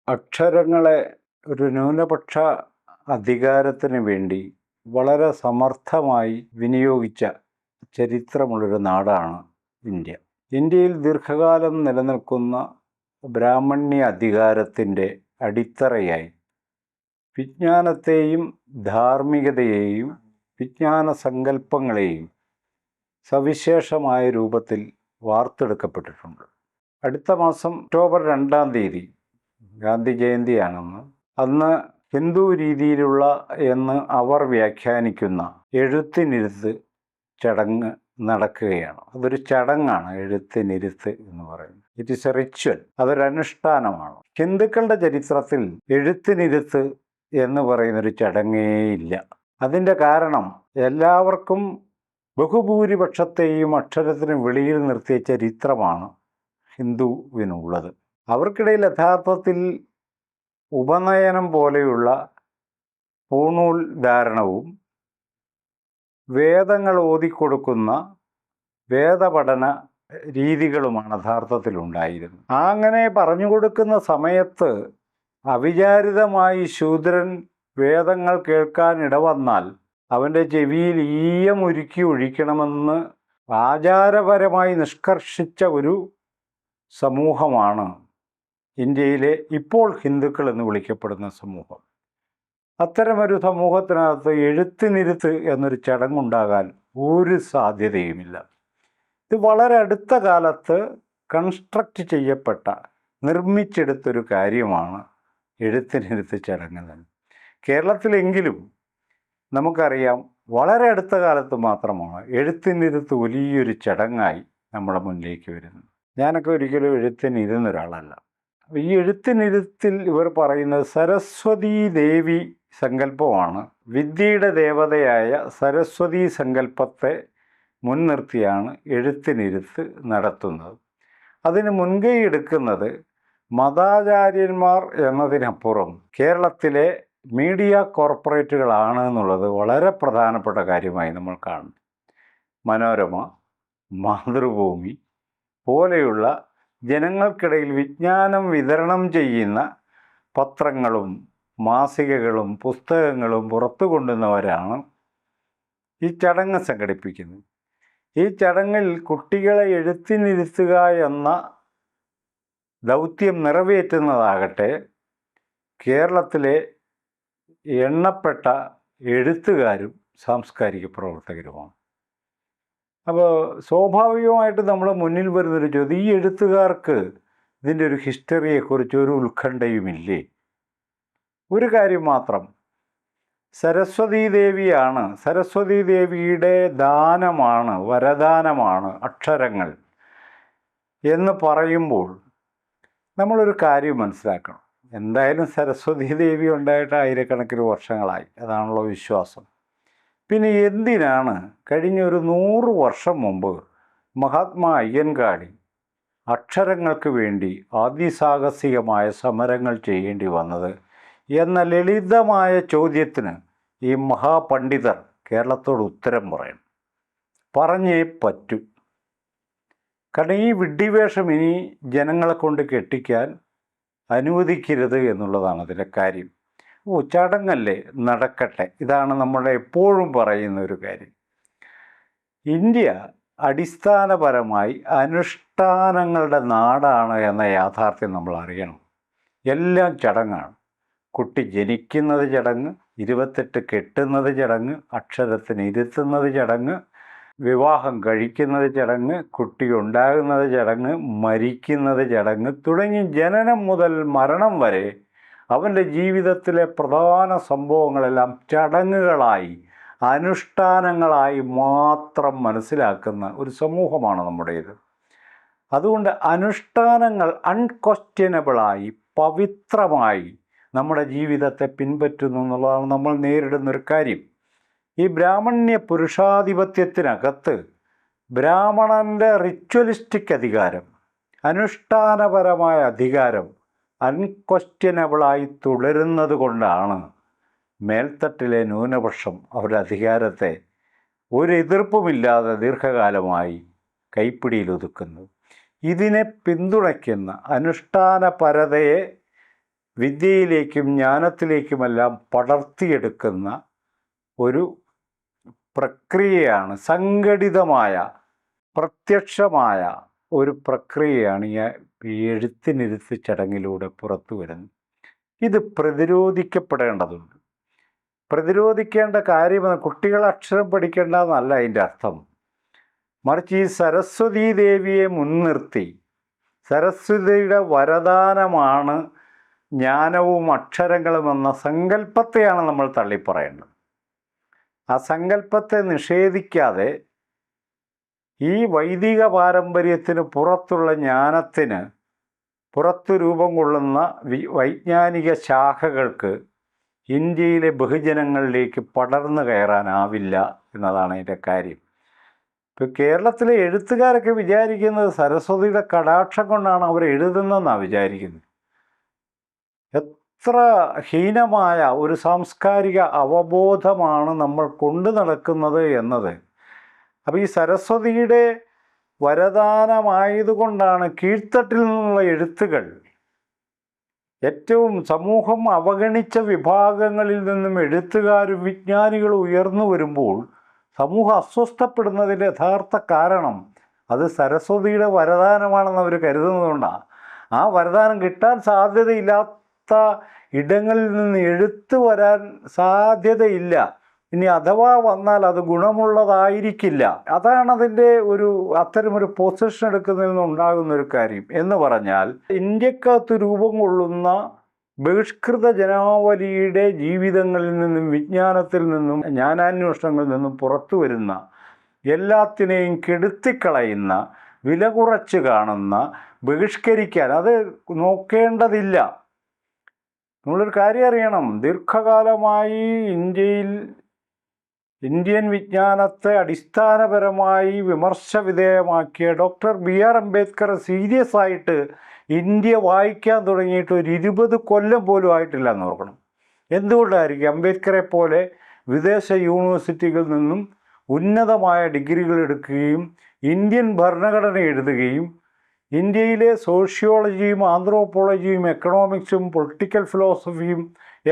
അക്ഷരങ്ങളെ ഒരു ന്യൂനപക്ഷ അധികാരത്തിന് വേണ്ടി വളരെ സമർത്ഥമായി വിനിയോഗിച്ച ചരിത്രമുള്ളൊരു നാടാണ് ഇന്ത്യ. ഇന്ത്യയിൽ ദീർഘകാലം നിലനിൽക്കുന്ന ബ്രാഹ്മണ്യ അധികാരത്തിൻ്റെ അടിത്തറയായി വിജ്ഞാനത്തെയും ധാർമ്മികതയെയും വിജ്ഞാന സങ്കല്പങ്ങളെയും സവിശേഷമായ രൂപത്തിൽ വാർത്തെടുക്കപ്പെട്ടിട്ടുണ്ട്. അടുത്ത മാസം ഒക്ടോബർ 2-ാം തീയതി ഗാന്ധി ജയന്തിയാണെന്ന്. അന്ന് ഹിന്ദു രീതിയിലുള്ള എന്ന് അവർ വ്യാഖ്യാനിക്കുന്ന എഴുത്തിനിരുത്ത് ചടങ്ങ് നടക്കുകയാണ്. അതൊരു ചടങ്ങാണ് എഴുത്തിനിരുത്ത് എന്ന് പറയുന്നത്. It is a ritual. അതൊരനുഷ്ഠാനമാണ്. ഹിന്ദുക്കളുടെ ചരിത്രത്തിൽ എഴുത്തിനിരുത്ത് എന്ന് പറയുന്നൊരു ചടങ്ങേയില്ല. അതിൻ്റെ കാരണം എല്ലാവർക്കും ബഹുഭൂരിപക്ഷത്തെയും അക്ഷരത്തിന് വെളിയിൽ നിർത്തിയ ചരിത്രമാണ് ഹിന്ദുവിനുള്ളത്. അവർക്കിടയിൽ യഥാർത്ഥത്തിൽ ഉപനയനം പോലെയുള്ള പൂണൂൽ ധാരണവും വേദങ്ങൾ ഓതിക്കൊടുക്കുന്ന വേദപഠന രീതികളുമാണ് യഥാർത്ഥത്തിലുണ്ടായിരുന്നത്. അങ്ങനെ പറഞ്ഞു കൊടുക്കുന്ന സമയത്ത് അവിചാരിതമായി ശൂദ്രൻ വേദങ്ങൾ കേൾക്കാൻ ഇടവന്നാൽ അവൻ്റെ ചെവിയിൽ ഈയം ഉരുക്കി ഒഴിക്കണമെന്ന് ആചാരപരമായി നിഷ്കർഷിച്ച ഒരു സമൂഹമാണ് ഇന്ത്യയിലെ ഇപ്പോൾ ഹിന്ദുക്കൾ എന്ന് വിളിക്കപ്പെടുന്ന സമൂഹം. അത്തരമൊരു സമൂഹത്തിനകത്ത് എഴുത്തിനിരുത്ത് എന്നൊരു ചടങ്ങുണ്ടാകാൻ ഒരു സാധ്യതയുമില്ല. ഇത് വളരെ അടുത്ത കാലത്ത് കൺസ്ട്രക്റ്റ് ചെയ്യപ്പെട്ട നിർമ്മിച്ചെടുത്തൊരു കാര്യമാണ് എഴുത്തിനിരുത്ത് ചടങ്ങ്. കേരളത്തിലെങ്കിലും നമുക്കറിയാം വളരെ അടുത്ത കാലത്ത് മാത്രമാണ് എഴുത്തിനിരുത്ത് വലിയൊരു ചടങ്ങായി നമ്മുടെ മുന്നിലേക്ക് വരുന്നത്. ഞാനൊക്കെ ഒരിക്കലും എഴുത്തിനിരുന്ന ഒരാളല്ല. ഈ എഴുത്തിനിരുത്തിൽ ഇവർ പറയുന്നത് സരസ്വതീ ദേവി സങ്കല്പമാണ്. വിദ്യയുടെ ദേവതയായ സരസ്വതീ സങ്കല്പത്തെ മുൻനിർത്തിയാണ് എഴുത്തിനിരുത്ത് നടത്തുന്നത്. അതിന് മുൻകൈ എടുക്കുന്നത് മതാചാര്യന്മാർ എന്നതിനപ്പുറം കേരളത്തിലെ മീഡിയ കോർപ്പറേറ്റുകളാണ് എന്നുള്ളത് വളരെ പ്രധാനപ്പെട്ട കാര്യമായി നമ്മൾ കാണുന്നു. മനോരമ, മാതൃഭൂമി പോലെയുള്ള ജനങ്ങൾക്കിടയിൽ വിജ്ഞാനം വിതരണം ചെയ്യുന്ന പത്രങ്ങളും മാസികകളും പുസ്തകങ്ങളും പുറത്തു കൊണ്ടുവന്നവരാണ് ഈ ചടങ്ങ് സംഘടിപ്പിക്കുന്നത്. ഈ ചടങ്ങിൽ കുട്ടികളെ എഴുത്തിനിരുത്തുക എന്ന ദൗത്യം നിറവേറ്റുന്നതാകട്ടെ കേരളത്തിലെ എണ്ണപ്പെട്ട എഴുത്തുകാരും സാംസ്കാരിക പ്രവർത്തകരുമാണ്. അപ്പോൾ സ്വാഭാവികമായിട്ട് നമ്മുടെ മുന്നിൽ വരുന്നൊരു ചോദ്യം, ഈ എഴുത്തുകാർക്ക് ഇതിൻ്റെ ഒരു ഹിസ്റ്ററിയെക്കുറിച്ച് ഒരു ഉത്കണ്ഠയുമില്ലേ? ഒരു കാര്യം മാത്രം, സരസ്വതീ ദേവിയാണ്, സരസ്വതീ ദേവിയുടെ ദാനമാണ്, വരദാനമാണ് അക്ഷരങ്ങൾ എന്ന് പറയുമ്പോൾ നമ്മളൊരു കാര്യം മനസ്സിലാക്കണം. എന്തായാലും സരസ്വതീ ദേവി ഉണ്ടായിട്ട് ആയിരക്കണക്കിന് വർഷങ്ങളായി, അതാണല്ലോ വിശ്വാസം. പിന്നെ എന്തിനാണ് കഴിഞ്ഞ ഒരു 100 വർഷം മുമ്പ് മഹാത്മാ അയ്യൻകാളി അക്ഷരങ്ങൾക്ക് വേണ്ടി അതിസാഹസികമായ സമരങ്ങൾ ചെയ്യേണ്ടി വന്നത് എന്ന ലളിതമായ ചോദ്യത്തിന് ഈ മഹാപണ്ഡിതർ കേരളത്തോട് ഉത്തരം പറയണം. പറഞ്ഞേ പറ്റൂ. കാരണം ഈ വിഡ്ഢിവേഷം ഇനി ജനങ്ങളെ കൊണ്ട് കെട്ടിക്കാൻ അനുവദിക്കരുത് എന്നുള്ളതാണ് അതിൻ്റെ കാര്യം. ചടങ്ങല്ലേ, നടക്കട്ടെ, ഇതാണ് നമ്മൾ എപ്പോഴും പറയുന്ന ഒരു കാര്യം. ഇന്ത്യ അടിസ്ഥാനപരമായി അനുഷ്ഠാനങ്ങളുടെ നാടാണ് എന്ന യാഥാർത്ഥ്യം നമ്മൾ അറിയണം. എല്ലാം ചടങ്ങാണ്. കുട്ടി ജനിക്കുന്നത് ചടങ്ങ്, 28 കെട്ടുന്നത് ചടങ്ങ്, അക്ഷരത്തിന് ഇരുത്തുന്നത് ചടങ്ങ്, വിവാഹം കഴിക്കുന്നത് ചടങ്ങ്, കുട്ടി ഉണ്ടാകുന്നത് ചടങ്ങ്, മരിക്കുന്നത് ചടങ്ങ് തുടങ്ങി ജനനം മുതൽ മരണം വരെ അവൻ്റെ ജീവിതത്തിലെ പ്രധാന സംഭവങ്ങളെല്ലാം ചടങ്ങുകളായി അനുഷ്ഠാനങ്ങളായി മാത്രം മനസ്സിലാക്കുന്ന ഒരു സമൂഹമാണ് നമ്മുടേത്. അതുകൊണ്ട് അനുഷ്ഠാനങ്ങൾ അൺക്വസ്റ്റ്യനബിളായി പവിത്രമായി നമ്മുടെ ജീവിതത്തെ പിൻപറ്റുന്നു എന്നുള്ളതാണ് നമ്മൾ നേരിടുന്നൊരു കാര്യം. ഈ ബ്രാഹ്മണ്യ പുരുഷാധിപത്യത്തിനകത്ത് ബ്രാഹ്മണൻ്റെ റിച്വലിസ്റ്റിക് അധികാരം, അനുഷ്ഠാനപരമായ അധികാരം അൺക്വസ്റ്റ്യനബിളായി തുടരുന്നത് കൊണ്ടാണ് മേൽത്തട്ടിലെ ന്യൂനപക്ഷം അവരുടെ അധികാരത്തെ ഒരു എതിർപ്പുമില്ലാതെ ദീർഘകാലമായി കൈപ്പിടിയിലൊതുക്കുന്നത്. ഇതിനെ പിന്തുണയ്ക്കുന്ന അനുഷ്ഠാനപരതയെ വിദ്യയിലേക്കും ജ്ഞാനത്തിലേക്കുമെല്ലാം പടർത്തിയെടുക്കുന്ന ഒരു പ്രക്രിയയാണ്, സംഘടിതമായ പ്രത്യക്ഷമായ ഒരു പ്രക്രിയയാണ് ഈ എഴുത്തിനിരുത്ത് ചടങ്ങിലൂടെ പുറത്തു വരുന്നത്. ഇത് പ്രതിരോധിക്കപ്പെടേണ്ടതുണ്ട്. പ്രതിരോധിക്കേണ്ട കാര്യം കുട്ടികൾ അക്ഷരം പഠിക്കേണ്ട എന്നല്ല അതിൻ്റെ അർത്ഥം. മറിച്ച് ഈ സരസ്വതീ ദേവിയെ മുൻനിർത്തി, സരസ്വതിയുടെ വരദാനമാണ് ജ്ഞാനവും അക്ഷരങ്ങളും എന്ന സങ്കല്പത്തെയാണ് നമ്മൾ തള്ളിപ്പറയേണ്ടത്. ആ സങ്കല്പത്തെ നിഷേധിക്കാതെ ഈ വൈദിക പാരമ്പര്യത്തിന് പുറത്തുള്ള ജ്ഞാനത്തിന് പുറത്തു രൂപം കൊള്ളുന്ന വൈജ്ഞാനിക ശാഖകൾക്ക് ഇന്ത്യയിലെ ബഹുജനങ്ങളിലേക്ക് പടർന്നു കയറാനാവില്ല എന്നതാണ് അതിൻ്റെ കാര്യം. ഇപ്പോൾ കേരളത്തിലെ എഴുത്തുകാരൊക്കെ വിചാരിക്കുന്നത് സരസ്വതിയുടെ കടാക്ഷം കൊണ്ടാണ് അവർ എഴുതുന്നതെന്നാണ് വിചാരിക്കുന്നത്. എത്ര ഹീനമായ ഒരു സാംസ്കാരിക അവബോധമാണ് നമ്മൾ കൊണ്ടു നടക്കുന്നത് എന്നത്. അപ്പോൾ ഈ സരസ്വതിയുടെ വരദാനമായതുകൊണ്ടാണ് കീഴ്ത്തട്ടിൽ നിന്നുള്ള എഴുത്തുകൾ, ഏറ്റവും സമൂഹം അവഗണിച്ച വിഭാഗങ്ങളിൽ നിന്നും എഴുത്തുകാരും വിജ്ഞാനികളും ഉയർന്നു വരുമ്പോൾ സമൂഹം അസ്വസ്ഥപ്പെടുന്നതിൻ്റെ യഥാർത്ഥ കാരണം അത് സരസ്വതിയുടെ വരദാനമാണെന്ന് അവർ കരുതുന്നതുകൊണ്ടാണ്. ആ വരദാനം കിട്ടാൻ സാധ്യതയില്ലാത്ത ഇടങ്ങളിൽ നിന്ന് എഴുത്ത് വരാൻ സാധ്യതയില്ല. ഇനി അഥവാ വന്നാൽ അത് ഗുണമുള്ളതായിരിക്കില്ല. അതാണ് അതിൻ്റെ അത്തരമൊരു പൊസിഷൻ എടുക്കുന്നതിൽ നിന്നുണ്ടാകുന്നൊരു കാര്യം. എന്ന് പറഞ്ഞാൽ ഇന്ത്യക്കകത്ത് രൂപം കൊള്ളുന്ന ബഹിഷ്കൃത ജനാവലിയുടെ ജീവിതങ്ങളിൽ നിന്നും വിജ്ഞാനത്തിൽ നിന്നും ജ്ഞാനാന്വേഷണങ്ങളിൽ നിന്നും പുറത്തു വരുന്ന എല്ലാത്തിനെയും കെടുത്തിക്കളയുന്ന, വില കുറച്ച് കാണുന്ന, ബഹിഷ്കരിക്കാൻ അത് നോക്കേണ്ടതില്ല. നമ്മളൊരു കാര്യം അറിയണം, ദീർഘകാലമായി ഇന്ത്യൻ വിജ്ഞാനത്തെ അടിസ്ഥാനപരമായി വിമർശവിധേയമാക്കിയ ഡോക്ടർ BR അംബേദ്കർ സീരിയസ് ആയിട്ട് ഇന്ത്യ വായിക്കാൻ തുടങ്ങിയിട്ട് ഒരു 20 കൊല്ലം പോലും ആയിട്ടില്ല എന്ന് ഓർക്കണം. എന്തുകൊണ്ടായിരിക്കും? അംബേദ്കറെ പോലെ വിദേശ യൂണിവേഴ്സിറ്റികളിൽ നിന്നും ഉന്നതമായ ഡിഗ്രികൾ എടുക്കുകയും ഇന്ത്യൻ ഭരണഘടന എഴുതുകയും ഇന്ത്യയിലെ സോഷ്യോളജിയും ആന്ത്രോപോളജിയും എക്കണോമിക്സും പൊളിറ്റിക്കൽ ഫിലോസഫിയും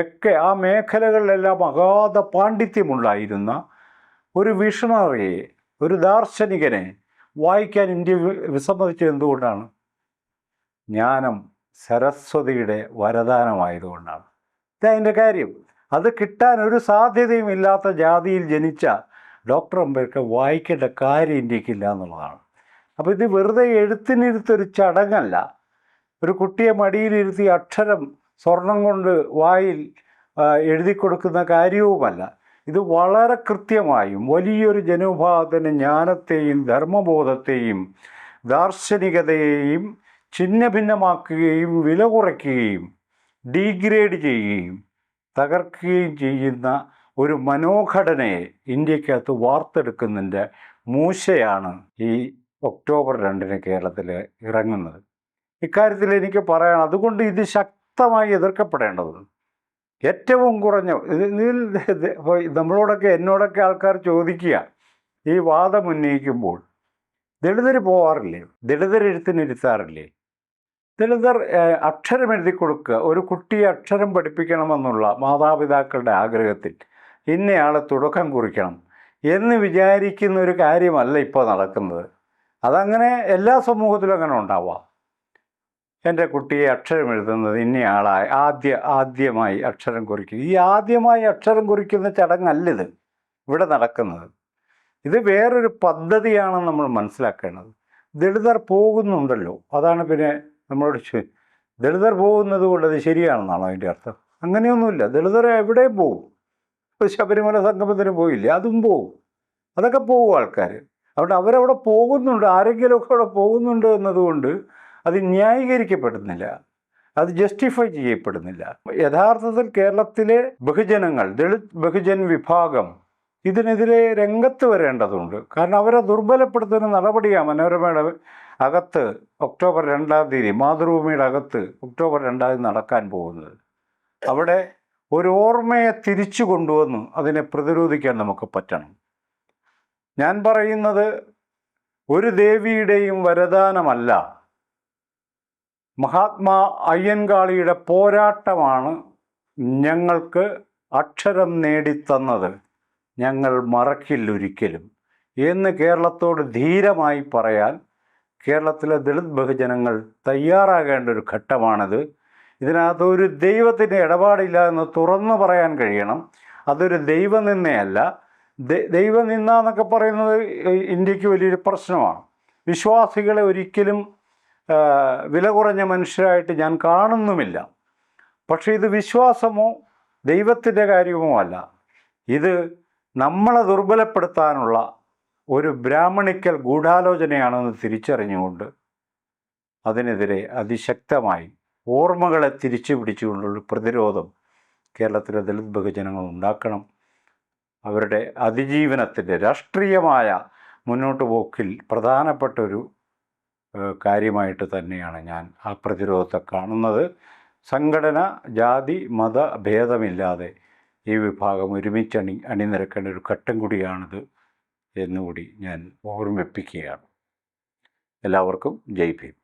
ഒക്കെ ആ മേഖലകളിലെല്ലാം അഗാധ പാണ്ഡിത്യമുണ്ടായിരുന്ന ഒരു വിഷണറിയെ, ഒരു ദാർശനികനെ വായിക്കാൻ ഇന്ത്യ വിസമ്മതിച്ചത് എന്തുകൊണ്ടാണ്? ജ്ഞാനം സരസ്വതിയുടെ വരദാനമായതുകൊണ്ടാണ്. ഇതതിൻ്റെ കാര്യം. അത് കിട്ടാൻ ഒരു സാധ്യതയും ഇല്ലാത്ത ജാതിയിൽ ജനിച്ച ഡോക്ടർ അംബേദ്കർ വായിക്കേണ്ട കാര്യം ഇന്ത്യക്കില്ല എന്നുള്ളതാണ്. അപ്പോൾ ഇത് വെറുതെ എഴുത്തിനിരുത്തൊരു ചടങ്ങല്ല. ഒരു കുട്ടിയെ മടിയിലിരുത്തി അക്ഷരം സ്വർണം കൊണ്ട് വായിൽ എഴുതി കൊടുക്കുന്ന കാര്യവുമല്ല. ഇത് വളരെ കൃത്യമായും വലിയൊരു ജനവിഭാഗത്തിൻ്റെ ജ്ഞാനത്തെയും ധർമ്മബോധത്തെയും ദാർശനികതയെയും ഛിന്ന ഭിന്നമാക്കുകയും വില കുറയ്ക്കുകയും ഡീഗ്രേഡ് ചെയ്യുകയും തകർക്കുകയും ചെയ്യുന്ന ഒരു മനോഘടനയെ ഇന്ത്യക്കകത്ത് വാർത്തെടുക്കുന്നതിൻ്റെ മൂശയാണ് ഈ ഒക്ടോബർ 2 കേരളത്തിൽ ഇറങ്ങുന്നത്. ഇക്കാര്യത്തിൽ എനിക്ക് പറയാം. അതുകൊണ്ട് ഇത് ശക്തമായി എതിർക്കപ്പെടേണ്ടതുണ്ട്. ഏറ്റവും കുറഞ്ഞ എന്നോടൊക്കെ ആൾക്കാർ ചോദിക്കുക, ഈ വാദം ഉന്നയിക്കുമ്പോൾ ദളിതർ പോവാറില്ലേ, ദളിതർ എഴുത്തിനിരുത്താറില്ലേ, ദളിതർ അക്ഷരം എഴുതി കൊടുക്കുക, ഒരു കുട്ടിയെ അക്ഷരം പഠിപ്പിക്കണമെന്നുള്ള മാതാപിതാക്കളുടെ ആഗ്രഹത്തിൽ ഇന്നയാൾ തുടക്കം കുറിക്കണം എന്ന് വിചാരിക്കുന്ന ഒരു കാര്യമല്ല ഇപ്പോൾ നടക്കുന്നത്. അതങ്ങനെ എല്ലാ സമൂഹത്തിലും അങ്ങനെ ഉണ്ടാവാം. എൻ്റെ കുട്ടിയെ അക്ഷരം എഴുതുന്നത് ഇന്നയാളായി ആദ്യമായി അക്ഷരം കുറിക്കുക. ഈ ആദ്യമായി അക്ഷരം കുറിക്കുന്ന ചടങ്ങല്ലിത് ഇവിടെ നടക്കുന്നത്. ഇത് വേറൊരു പദ്ധതിയാണെന്ന് നമ്മൾ മനസ്സിലാക്കേണ്ടത്. ദളിതർ പോകുന്നുണ്ടല്ലോ, അതാണ് പിന്നെ നമ്മളോട് ദളിതർ പോകുന്നത് കൊണ്ട് അത് ശരിയാണെന്നാണോ അതിൻ്റെ അർത്ഥം? അങ്ങനെയൊന്നുമില്ല. ദളിതർ എവിടെയും പോകും. ഇപ്പോൾ ശബരിമല സംഗമത്തിന് പോയില്ലേ, അതും പോകും. അതൊക്കെ പോകും ആൾക്കാർ. അതുകൊണ്ട് അവരവിടെ പോകുന്നുണ്ട്, ആരെങ്കിലുമൊക്കെ അവിടെ പോകുന്നുണ്ട് എന്നതുകൊണ്ട് അത് ന്യായീകരിക്കപ്പെടുന്നില്ല, അത് ജസ്റ്റിഫൈ ചെയ്യപ്പെടുന്നില്ല. യഥാർത്ഥത്തിൽ കേരളത്തിലെ ബഹുജനങ്ങൾ, ദളിത് ബഹുജൻ വിഭാഗം ഇതിനെതിരെ രംഗത്ത് വരേണ്ടതുണ്ട്. കാരണം അവരെ ദുർബലപ്പെടുത്തുന്ന നടപടിയാണ് മനോരമയുടെ അകത്ത് ഒക്ടോബർ 2 മാതൃഭൂമിയുടെ അകത്ത് ഒക്ടോബർ 2 നടക്കാൻ പോകുന്നത്. അവിടെ ഒരു ഓർമ്മയെ തിരിച്ചു കൊണ്ടുവന്ന് അതിനെ പ്രതിരോധിക്കാൻ നമുക്ക് പറ്റണം. ഞാൻ പറയുന്നത് ഒരു ദേവിയുടെയും വരദാനമല്ല മഹാത്മാ അയ്യൻകാളിയുടെ പോരാട്ടമാണ് ഞങ്ങൾക്ക് അക്ഷരം നേടിത്തന്നത്, ഞങ്ങൾ മറക്കില്ലൊരിക്കലും എന്ന് കേരളത്തോട് ധീരമായി പറയാൻ കേരളത്തിലെ ദളിത് ബഹുജനങ്ങൾ തയ്യാറാകേണ്ട ഒരു ഘട്ടമാണിത്. ഇതിനകത്ത് ഒരു ദൈവത്തിൻ്റെ ഇടപാടില്ല എന്ന് തുറന്നു പറയാൻ കഴിയണം. അതൊരു ദൈവനിന്ദയല്ല. ദൈവനിന്ദ എന്നൊക്കെ പറയുന്നത് ഇന്ത്യക്ക് വലിയൊരു പ്രശ്നമാണ്. വിശ്വാസികളെ ഒരിക്കലും വില കുറഞ്ഞ മനുഷ്യരായിട്ട് ഞാൻ കാണുന്നുമില്ല. പക്ഷേ ഇത് വിശ്വാസമോ ദൈവത്തിൻ്റെ കാര്യമോ അല്ല. ഇത് നമ്മളെ ദുർബലപ്പെടുത്താനുള്ള ഒരു ബ്രാഹ്മണിക്കൽ ഗൂഢാലോചനയാണെന്ന് തിരിച്ചറിഞ്ഞുകൊണ്ട് അതിനെതിരെ അതിശക്തമായി ഓർമ്മകളെ തിരിച്ചു പിടിച്ചുകൊണ്ടുള്ള പ്രതിരോധം കേരളത്തിലെ ദളിത് ബഹുജനങ്ങൾ ഉണ്ടാക്കണം. അവരുടെ അതിജീവനത്തിൻ്റെ രാഷ്ട്രീയമായ മുന്നോട്ട് പോക്കിൽ പ്രധാനപ്പെട്ടൊരു കാര്യമായിട്ട് തന്നെയാണ് ഞാൻ ആ പ്രതിരോധത്തെ കാണുന്നത്. സംഘടന, ജാതി, മത ഭേദമില്ലാതെ ഈ വിഭാഗം ഒരുമിച്ച് അണിനിരക്കേണ്ട ഒരു ഘട്ടം കൂടിയാണിത് എന്നുകൂടി ഞാൻ ഓർമ്മിപ്പിക്കുകയാണ്. എല്ലാവർക്കും ജയ് ഭീം.